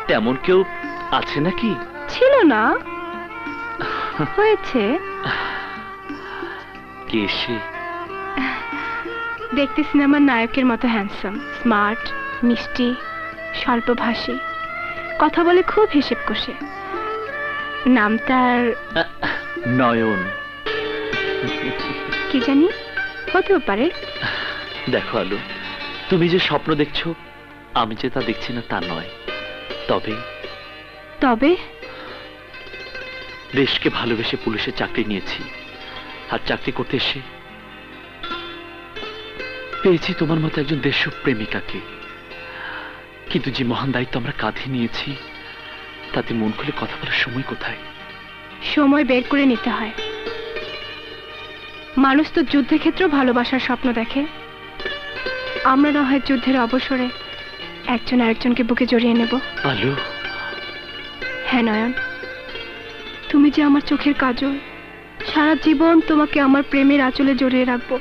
তেমন কেউ আছে নাকি? ছিল না, হয়েছে। কে সে? দেখতে সিনেমার নায়কের মতো হ্যান্ডসাম, স্মার্ট, মিষ্টি, স্বল্পভাষী, কথা বলে খুব হিসেব কষে। নাম তার নয়ন। কি জানি, হতেও পারে। দেখো আলু, তুমি যে স্বপ্ন দেখছো আমি যে তা দেখছি না তা নয়। তবে তবে দেশকে ভালোবেসে পুলিশে চাকরি নিয়েছি, আর চাকরি করতে এসে পেয়েছি তোমার মতো একজন দেশপ্রেমিকাকে। কিন্তু যে মহান দায়িত্ব আমরা কাঁধে নিয়েছি তাতে মন খুলে কথা বলার সময় কোথায়? সময় বের করে নিতে হয়। মানুষ তো যুদ্ধক্ষেত্রেও ভালোবাসার স্বপ্ন দেখে। আমরা না হয় যুদ্ধের অবসরে একজন আরেকজনকে বুকে জড়িয়ে নেব। আলু, হ্যাঁ নয়ন, তুমি যে আমার চোখের কাজল, সারা জীবন তোমাকে আমার প্রেমের আঁচলে জড়িয়ে রাখবো।